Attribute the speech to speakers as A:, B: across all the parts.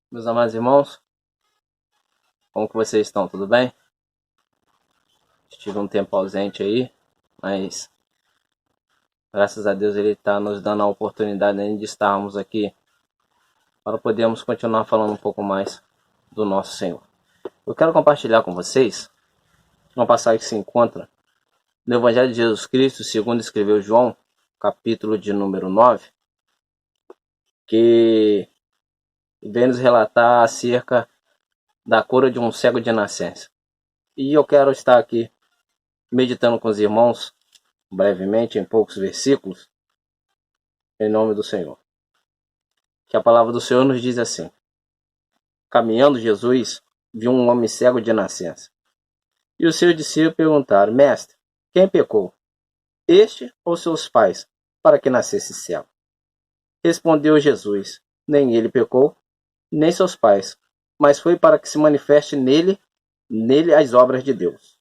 A: Meus amados irmãos, como que vocês estão? Tudo bem? Estive um tempo ausente aí, mas graças a Deus Ele está nos dando a oportunidade de estarmos aqui para podermos continuar falando um pouco mais do nosso Senhor. Eu quero compartilhar com vocês uma passagem que se encontra no Evangelho de Jesus Cristo, segundo escreveu João, capítulo de número 9, que vem nos relatar acerca da cura de um cego de nascença. E eu quero estar aqui meditando com os irmãos, brevemente, em poucos versículos, em nome do Senhor. Que a palavra do Senhor nos diz assim: caminhando Jesus, viu um homem cego de nascença. E os seus discípulos perguntaram: Mestre, quem pecou, este ou seus pais, para que nascesse cego? Respondeu Jesus: nem ele pecou, nem seus pais, mas foi para que se manifeste nele as obras de Deus.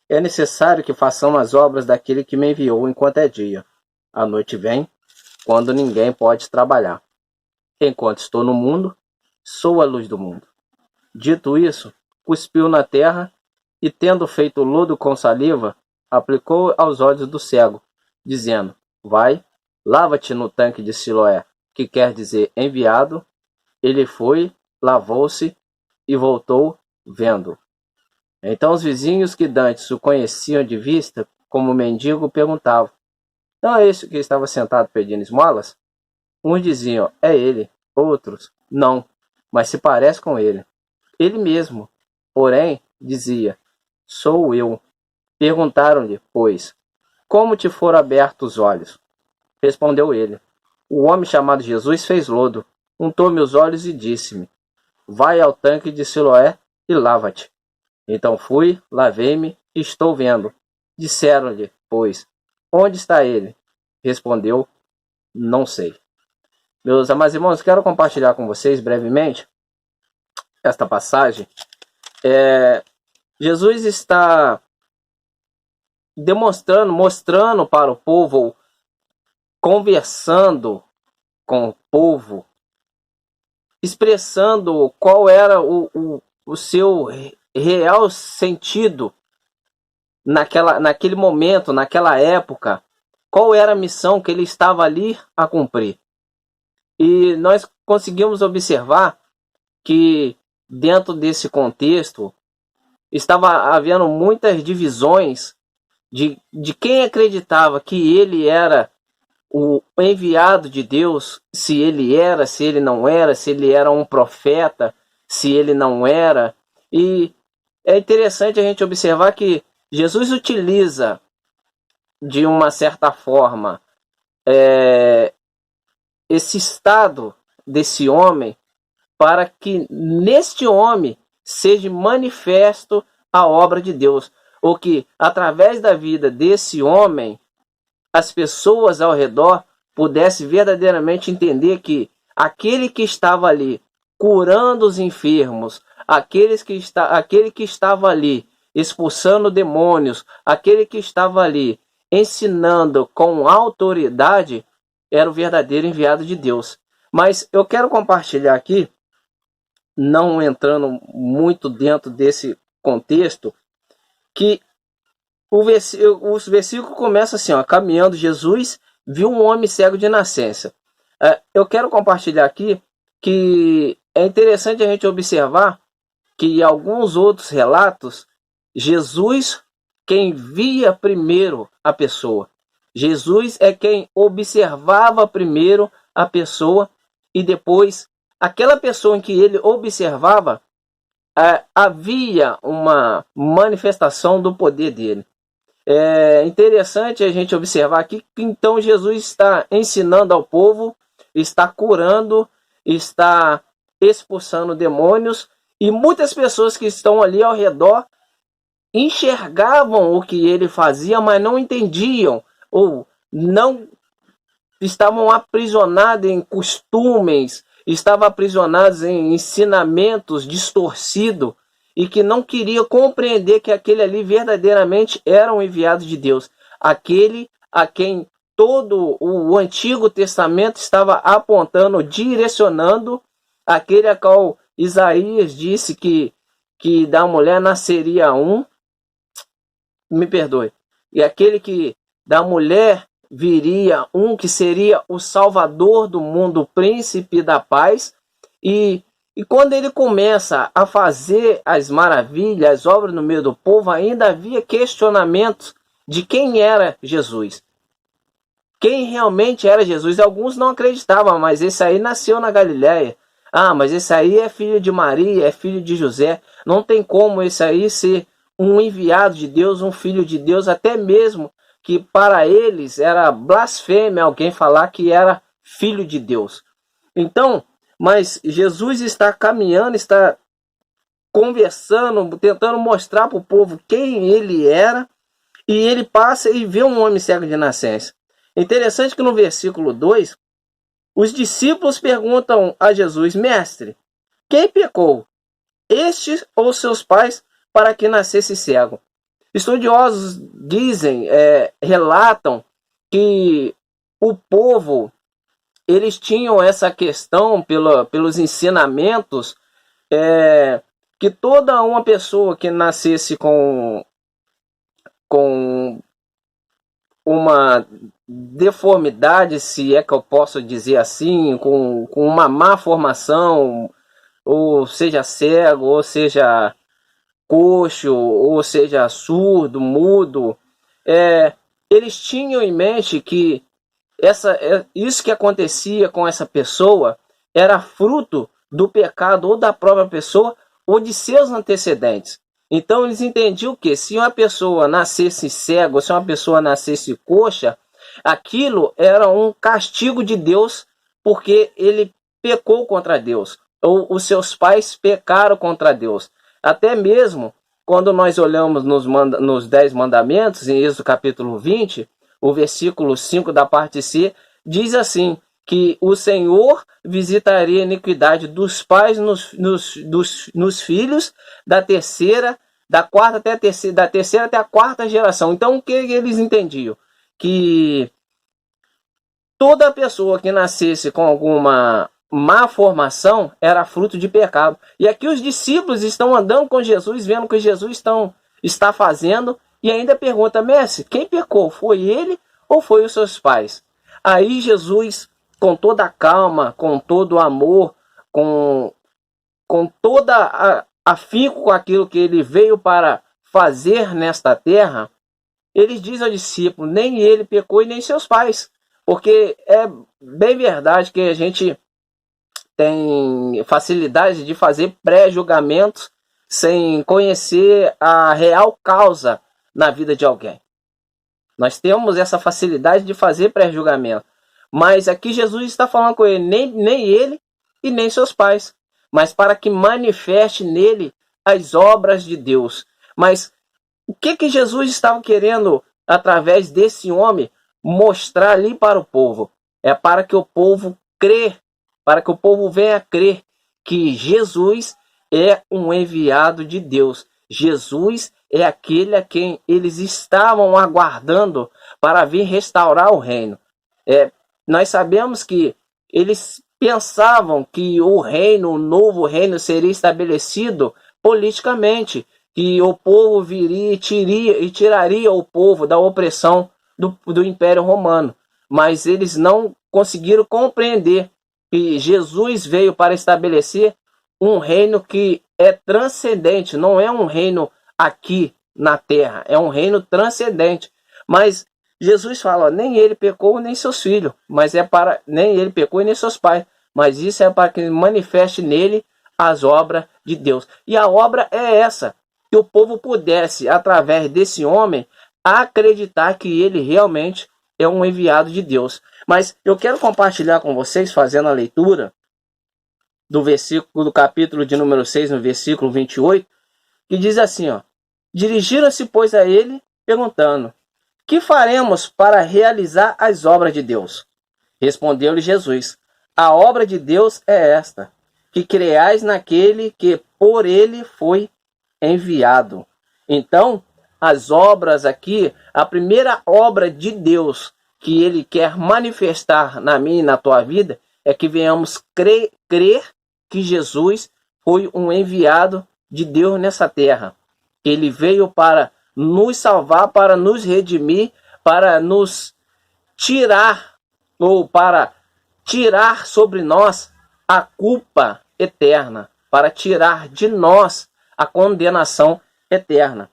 A: É necessário que façamos as obras daquele que me enviou enquanto é dia. A noite vem, quando ninguém pode trabalhar. Enquanto estou no mundo, sou a luz do mundo. Dito isso, cuspiu na terra e, tendo feito lodo com saliva, aplicou aos olhos do cego, dizendo: vai, lava-te no tanque de Siloé, que quer dizer enviado. Ele foi, lavou-se e voltou vendo. Então os vizinhos que dantes o conheciam de vista como mendigo perguntavam: não é esse que estava sentado pedindo esmolas? Uns diziam: é ele. Outros: não, mas se parece com ele. Ele mesmo, porém, dizia: sou eu. Perguntaram-lhe, pois: como te foram abertos os olhos? Respondeu ele: o homem chamado Jesus fez lodo, untou-me os olhos e disse-me: vai ao tanque de Siloé e lava-te. Então fui, lavei-me e estou vendo. Disseram-lhe, pois: onde está ele? Respondeu: não sei. Meus amados irmãos, quero compartilhar com vocês brevemente esta passagem. Jesus está mostrando para o povo, conversando com o povo, expressando qual era o seu real sentido naquele momento, naquela época, qual era a missão que ele estava ali a cumprir. E nós conseguimos observar que dentro desse contexto estava havendo muitas divisões de quem acreditava que ele era o enviado de Deus, se ele era, se ele não era, se ele era um profeta, se ele não era. E é interessante a gente observar que Jesus utiliza, de uma certa forma, esse estado desse homem para que neste homem seja manifesto a obra de Deus. Ou que, através da vida desse homem, as pessoas ao redor pudessem verdadeiramente entender que aquele que estava ali curando os enfermos, aquele que estava ali expulsando demônios, aquele que estava ali ensinando com autoridade, era o verdadeiro enviado de Deus. Mas eu quero compartilhar aqui, não entrando muito dentro desse contexto, que os versículos começam assim, ó: caminhando Jesus, viu um homem cego de nascença. Eu quero compartilhar aqui que é interessante a gente observar que em alguns outros relatos, Jesus quem via primeiro a pessoa. Jesus é quem observava primeiro a pessoa e depois aquela pessoa em que ele observava, havia uma manifestação do poder dele. É interessante a gente observar aqui que então Jesus está ensinando ao povo, está curando, está expulsando demônios, e muitas pessoas que estão ali ao redor enxergavam o que ele fazia, mas não entendiam, ou não estavam aprisionados em costumes, estavam aprisionados em ensinamentos distorcidos, e que não queria compreender que aquele ali verdadeiramente era um enviado de Deus, aquele a quem todo o Antigo Testamento estava apontando, direcionando, aquele a qual Isaías disse que da mulher nasceria um, me perdoe, e aquele que da mulher viria um que seria o Salvador do mundo, o príncipe da paz, e quando ele começa a fazer as maravilhas, as obras no meio do povo, ainda havia questionamentos de quem era Jesus. Quem realmente era Jesus? Alguns não acreditavam, mas esse aí nasceu na Galiléia. Ah, mas esse aí é filho de Maria, é filho de José. Não tem como esse aí ser um enviado de Deus, um filho de Deus, até mesmo que para eles era blasfêmia alguém falar que era filho de Deus. Então, mas Jesus está caminhando, está conversando, tentando mostrar para o povo quem ele era, e ele passa e vê um homem cego de nascença. Interessante que no versículo 2, os discípulos perguntam a Jesus: Mestre, quem pecou, este ou seus pais, para que nascesse cego? Estudiosos dizem, relatam que o povo, eles tinham essa questão pelos ensinamentos, que toda uma pessoa que nascesse com uma deformidade, se é que eu posso dizer assim, com uma má formação, ou seja cego, ou seja coxo, ou seja surdo, mudo, eles tinham em mente que isso que acontecia com essa pessoa era fruto do pecado ou da própria pessoa ou de seus antecedentes. Então eles entendiam que se uma pessoa nascesse cego, se uma pessoa nascesse coxa, aquilo era um castigo de Deus porque ele pecou contra Deus, ou os seus pais pecaram contra Deus. Até mesmo quando nós olhamos nos 10 mandamentos, em Êxodo capítulo 20, o versículo 5 da parte C, diz assim, que o Senhor visitaria a iniquidade dos pais nos filhos, da terceira até a quarta geração. Então o que eles entendiam? Que toda pessoa que nascesse com alguma má formação era fruto de pecado. E aqui os discípulos estão andando com Jesus, vendo o que Jesus está fazendo, e ainda pergunta: Mestre, quem pecou? Foi ele ou foi os seus pais? Aí Jesus, com toda a calma, com todo o amor, com toda afinco com aquilo que ele veio para fazer nesta terra, ele diz ao discípulo: nem ele pecou e nem seus pais. Porque é bem verdade que a gente tem facilidade de fazer pré-julgamentos sem conhecer a real causa na vida de alguém. Nós temos essa facilidade de fazer pré-julgamento. Mas aqui Jesus está falando com ele, nem ele e nem seus pais, mas para que manifeste nele as obras de Deus. Mas o que Jesus estava querendo, através desse homem, mostrar ali para o povo? É para que o povo para que o povo venha a crer que Jesus é um enviado de Deus. Jesus é aquele a quem eles estavam aguardando para vir restaurar o reino. Nós sabemos que eles pensavam que o novo reino seria estabelecido politicamente, que o povo viria e tiraria o povo da opressão do Império Romano. Mas eles não conseguiram compreender que Jesus veio para estabelecer um reino que é transcendente, não é um reino aqui na terra, é um reino transcendente. Mas Jesus fala: nem ele pecou nem seus filhos, nem ele pecou e nem seus pais, mas isso é para que manifeste nele as obras de Deus. E a obra é essa, que o povo pudesse, através desse homem, acreditar que ele realmente é um enviado de Deus. Mas eu quero compartilhar com vocês, fazendo a leitura do capítulo de número 6, no versículo 28, que diz assim, ó: dirigiram-se, pois, a ele, perguntando: que faremos para realizar as obras de Deus? Respondeu-lhe Jesus: a obra de Deus é esta, que creais naquele que por ele foi enviado. Então, as obras aqui, a primeira obra de Deus que ele quer manifestar na minha e na tua vida, é que venhamos crer que Jesus foi um enviado de Deus nessa terra. Ele veio para nos salvar, para nos redimir, para nos tirar, ou para tirar sobre nós a culpa eterna, para tirar de nós a condenação eterna.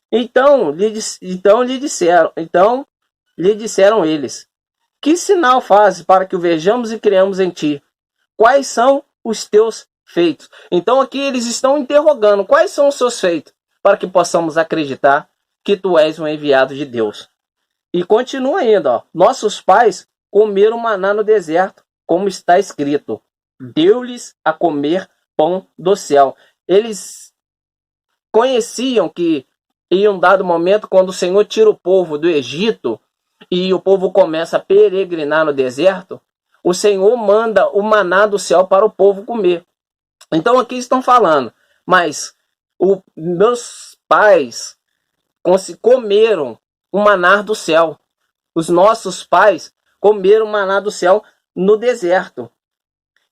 A: Então lhe disseram eles: que sinal fazes para que o vejamos e creamos em ti? Quais são os teus feitos? Então aqui eles estão interrogando: quais são os seus feitos? Para que possamos acreditar que tu és um enviado de Deus. E continua ainda, ó. Nossos pais comeram maná no deserto, como está escrito: deu-lhes a comer pão do céu. Eles conheciam que em um dado momento, quando o Senhor tira o povo do Egito e o povo começa a peregrinar no deserto, o Senhor manda o maná do céu para o povo comer. Então aqui estão falando: mas meus pais comeram o maná do céu. Os nossos pais comeram o maná do céu no deserto.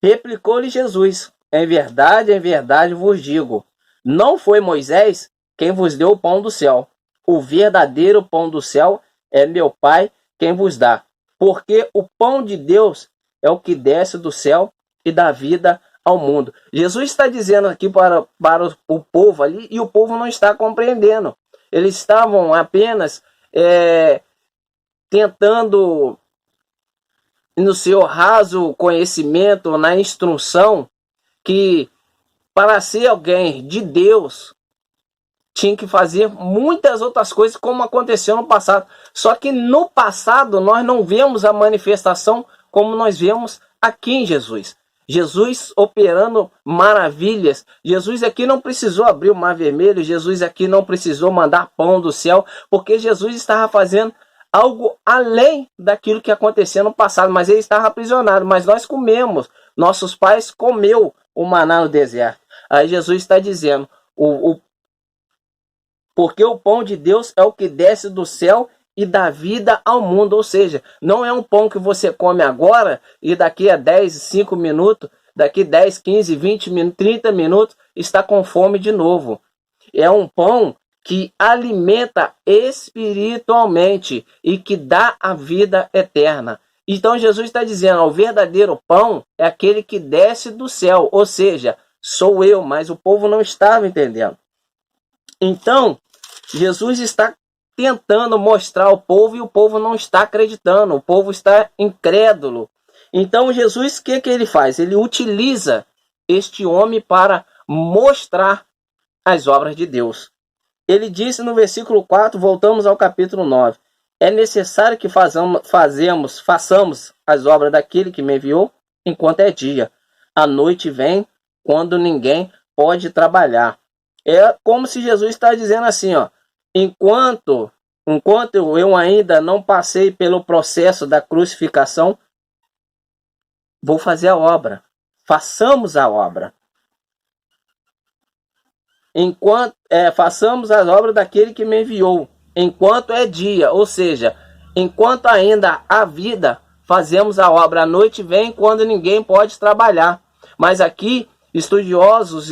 A: Replicou-lhe Jesus: em verdade vos digo, não foi Moisés quem vos deu o pão do céu. O verdadeiro pão do céu é meu Pai quem vos dá. Porque o pão de Deus é o que desce do céu e dá vida ao mundo. Jesus está dizendo aqui para o povo ali, e o povo não está compreendendo. Eles estavam apenas tentando, no seu raso conhecimento, na instrução, que para ser alguém de Deus tinha que fazer muitas outras coisas, como aconteceu no passado. Só que no passado nós não vemos a manifestação como nós vemos aqui em Jesus. Jesus operando maravilhas. Jesus aqui não precisou abrir o mar vermelho. Jesus aqui não precisou mandar pão do céu, porque Jesus estava fazendo algo além daquilo que aconteceu no passado. Mas ele estava aprisionado. Mas nós comemos. Nossos pais comeu o maná no deserto. Aí Jesus está dizendo: porque o pão de Deus é o que desce do céu e dá vida ao mundo. Ou seja, não é um pão que você come agora e daqui a 10, 5 minutos, daqui 10, 15, 20 minutos, 30 minutos, está com fome de novo. É um pão que alimenta espiritualmente e que dá a vida eterna. Então Jesus está dizendo: o verdadeiro pão é aquele que desce do céu. Ou seja, sou eu, mas o povo não estava entendendo. Então, Jesus está tentando mostrar ao povo e o povo não está acreditando, o povo está incrédulo. Então, Jesus, o que ele faz? Ele utiliza este homem para mostrar as obras de Deus. Ele disse no versículo 4, voltamos ao capítulo 9: é necessário que façamos as obras daquele que me enviou enquanto é dia. A noite vem quando ninguém pode trabalhar. É como se Jesus está dizendo assim, ó: enquanto eu ainda não passei pelo processo da crucificação, vou fazer a obra. Façamos a obra. Façamos as obras daquele que me enviou, enquanto é dia. Ou seja, enquanto ainda há vida, fazemos a obra. A noite vem quando ninguém pode trabalhar. Mas aqui estudiosos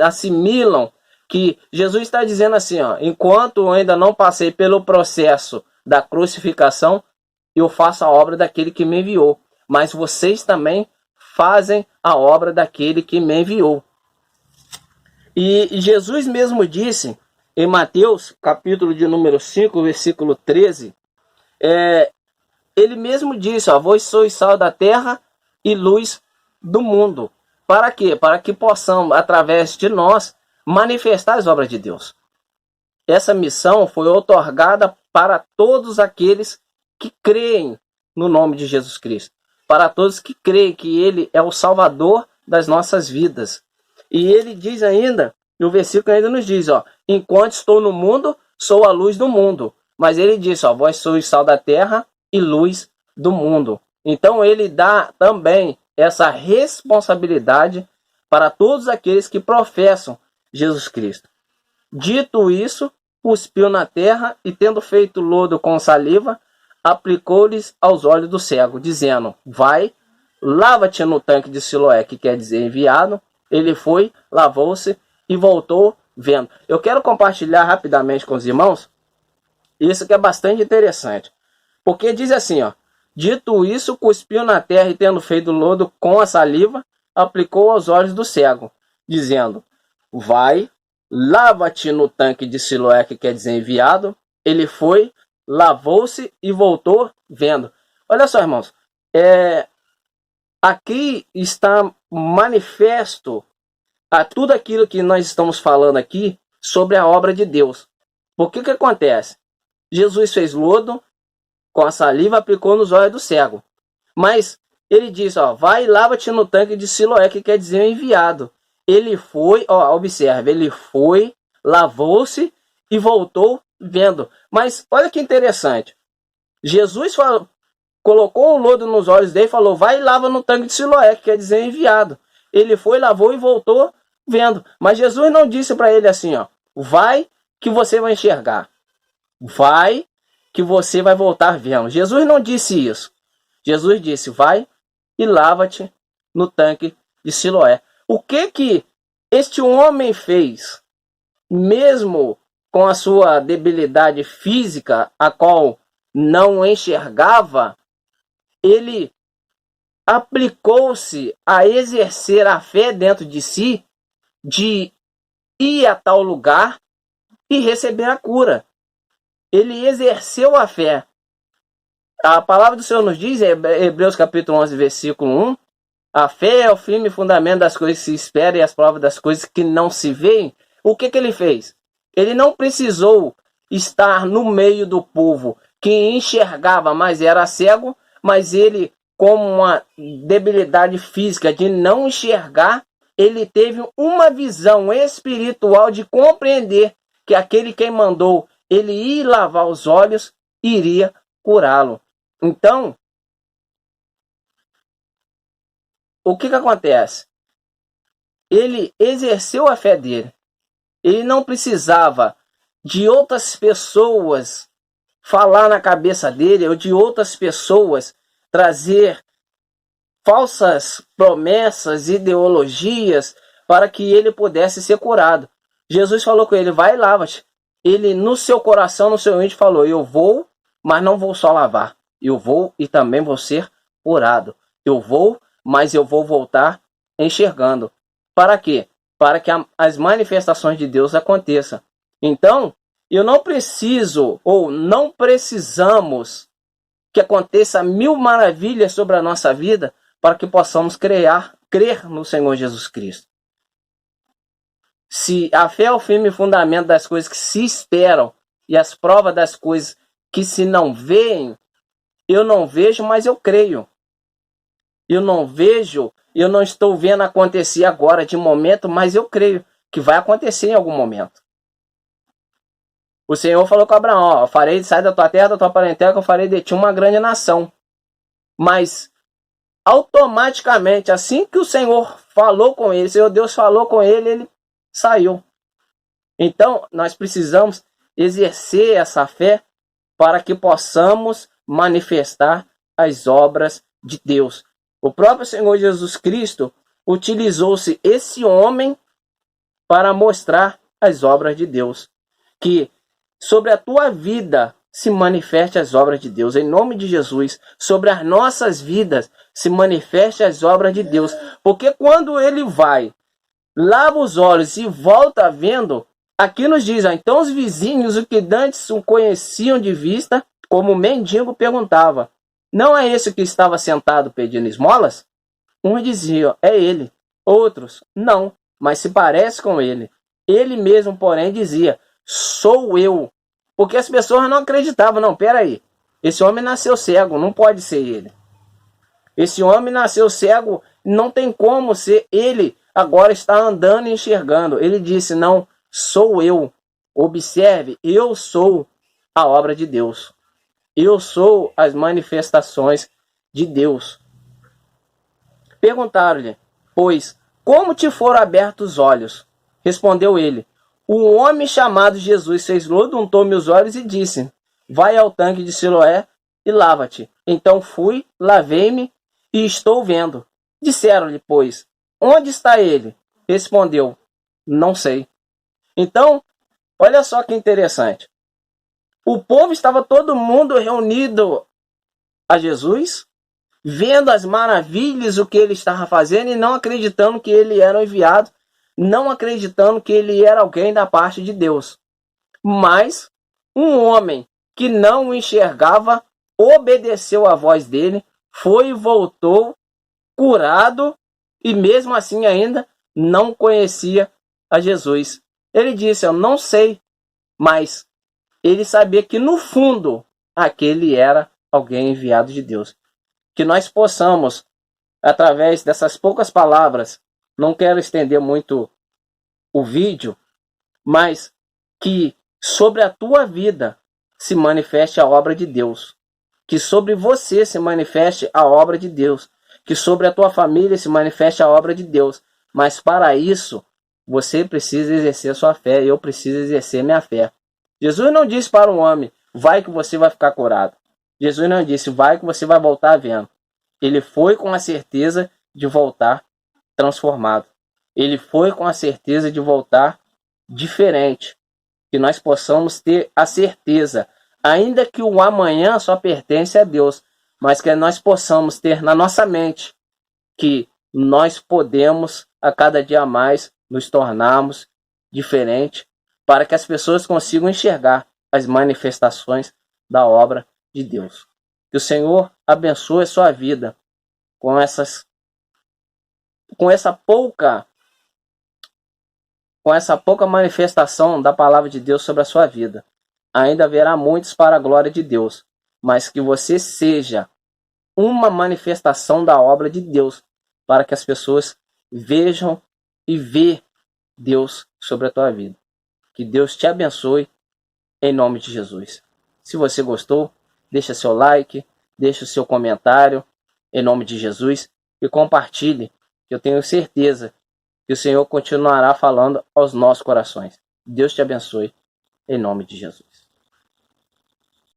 A: assimilam que Jesus está dizendo assim, ó: enquanto eu ainda não passei pelo processo da crucificação, eu faço a obra daquele que me enviou. Mas vocês também fazem a obra daquele que me enviou. E Jesus mesmo disse em Mateus, capítulo de número 5, versículo 13, ele mesmo disse, ó: vós sois sal da terra e luz do mundo. Para quê? Para que possamos, através de nós, manifestar as obras de Deus. Essa missão foi outorgada para todos aqueles que creem no nome de Jesus Cristo. Para todos que creem que Ele é o Salvador das nossas vidas. E ele diz ainda, no versículo ainda nos diz, ó: enquanto estou no mundo, sou a luz do mundo. Mas ele diz, ó: vós sois sal da terra e luz do mundo. Então ele dá também essa responsabilidade para todos aqueles que professam Jesus Cristo. Dito isso, cuspiu na terra e, tendo feito lodo com saliva, aplicou-lhes aos olhos do cego, dizendo: vai, lava-te no tanque de Siloé, que quer dizer enviado. Ele foi, lavou-se e voltou vendo. Eu quero compartilhar rapidamente com os irmãos isso que é bastante interessante. Porque diz assim, ó: dito isso, cuspiu na terra e, tendo feito lodo com a saliva, aplicou aos olhos do cego, dizendo: vai, lava-te no tanque de Siloé, que quer dizer enviado. Ele foi, lavou-se e voltou vendo. Olha só, irmãos, aqui está manifesto a tudo aquilo que nós estamos falando aqui sobre a obra de Deus. Porque o que acontece? Jesus fez lodo com a saliva, aplicou nos olhos do cego. Mas ele diz, ó: vai e lava-te no tanque de Siloé, que quer dizer enviado. Ele foi, ó, observe, ele foi, lavou-se e voltou vendo. Mas olha que interessante. Jesus colocou o lodo nos olhos dele e falou: vai e lava no tanque de Siloé, que quer dizer enviado. Ele foi, lavou e voltou vendo. Mas Jesus não disse para ele assim, ó: vai que você vai enxergar. Vai que você vai voltar vendo. Jesus não disse isso. Jesus disse: vai e lava-te no tanque de Siloé. O que este homem fez, mesmo com a sua debilidade física, a qual não enxergava, ele aplicou-se a exercer a fé dentro de si, de ir a tal lugar e receber a cura. Ele exerceu a fé. A palavra do Senhor nos diz, em Hebreus capítulo 11, versículo 1, a fé é o firme fundamento das coisas que se esperam e as provas das coisas que não se veem. O que ele fez? Ele não precisou estar no meio do povo que enxergava, mas era cego, mas ele, como uma debilidade física de não enxergar, ele teve uma visão espiritual de compreender que aquele quem mandou ele ir lavar os olhos iria curá-lo. Então, o que acontece? Ele exerceu a fé dele. Ele não precisava de outras pessoas falar na cabeça dele, ou de outras pessoas trazer falsas promessas, ideologias, para que ele pudesse ser curado. Jesus falou com ele: vai e lava-te. Ele, no seu coração, no seu íntimo, falou: eu vou, mas não vou só lavar. Eu vou e também vou ser curado. Eu vou, mas eu vou voltar enxergando. Para quê? Para que as manifestações de Deus aconteçam. Então, eu não preciso, ou não precisamos, que aconteça 1000 maravilhas sobre a nossa vida para que possamos crer no Senhor Jesus Cristo. Se a fé é o firme fundamento das coisas que se esperam e as provas das coisas que se não veem, eu não vejo, mas eu creio. Eu não vejo, eu não estou vendo acontecer agora de momento, mas eu creio que vai acontecer em algum momento. O Senhor falou com Abraão: ó, farei sair da tua terra, da tua parentela, que eu farei de ti uma grande nação. Mas automaticamente, assim que o Senhor falou com ele, o Senhor Deus falou com ele, ele saiu. Então, nós precisamos exercer essa fé para que possamos manifestar as obras de Deus. O próprio Senhor Jesus Cristo utilizou-se esse homem para mostrar as obras de Deus. Que sobre a tua vida se manifeste as obras de Deus. Em nome de Jesus, sobre as nossas vidas se manifeste as obras de Deus. Porque quando ele vai, lava os olhos e volta vendo, aqui nos diz: então os vizinhos, o que dantes o conheciam de vista, como mendigo, perguntava: não é esse que estava sentado pedindo esmolas? Uns diziam: é ele. Outros: não, mas se parece com ele. Ele mesmo, porém, dizia: sou eu. Porque as pessoas não acreditavam. Não, peraí, esse homem nasceu cego, não pode ser ele. Esse homem nasceu cego, não tem como ser ele. Agora está andando e enxergando. Ele disse: não, sou eu. Observe, eu sou a obra de Deus. Eu sou as manifestações de Deus. Perguntaram-lhe, pois, como te foram abertos os olhos? Respondeu ele: o homem chamado Jesus fez lodo, untou-me os olhos e disse: vai ao tanque de Siloé e lava-te. Então fui, lavei-me e estou vendo. Disseram-lhe, pois, onde está ele? Respondeu, não sei. Então, olha só que interessante. O povo estava todo mundo reunido a Jesus, vendo as maravilhas, o que ele estava fazendo e não acreditando que ele era o enviado, não acreditando que ele era alguém da parte de Deus. Mas um homem que não o enxergava obedeceu à voz dele, foi e voltou curado e mesmo assim ainda não conhecia a Jesus. Ele disse, eu não sei, mas ele sabia que no fundo aquele era alguém enviado de Deus. Que nós possamos, através dessas poucas palavras, não quero estender muito o vídeo, mas que sobre a tua vida se manifeste a obra de Deus. Que sobre você se manifeste a obra de Deus. Que sobre a tua família se manifeste a obra de Deus. Mas para isso, você precisa exercer a sua fé. Eu preciso exercer minha fé. Jesus não disse para um homem, vai que você vai ficar curado. Jesus não disse, vai que você vai voltar vendo. Ele foi com a certeza de voltar transformado. Ele foi com a certeza de voltar diferente. Que nós possamos ter a certeza, ainda que o amanhã só pertence a Deus, mas que nós possamos ter na nossa mente que nós podemos a cada dia mais nos tornarmos diferentes para que as pessoas consigam enxergar as manifestações da obra de Deus. Que o Senhor abençoe a sua vida com essa pouca manifestação da palavra de Deus sobre a sua vida. Ainda haverá muitos para a glória de Deus, mas que você seja uma manifestação da obra de Deus, para que as pessoas vejam e vejam Deus sobre a tua vida. Que Deus te abençoe, em nome de Jesus. Se você gostou, deixa seu like, deixa o seu comentário, em nome de Jesus, e compartilhe, que eu tenho certeza que o Senhor continuará falando aos nossos corações. Deus te abençoe, em nome de Jesus.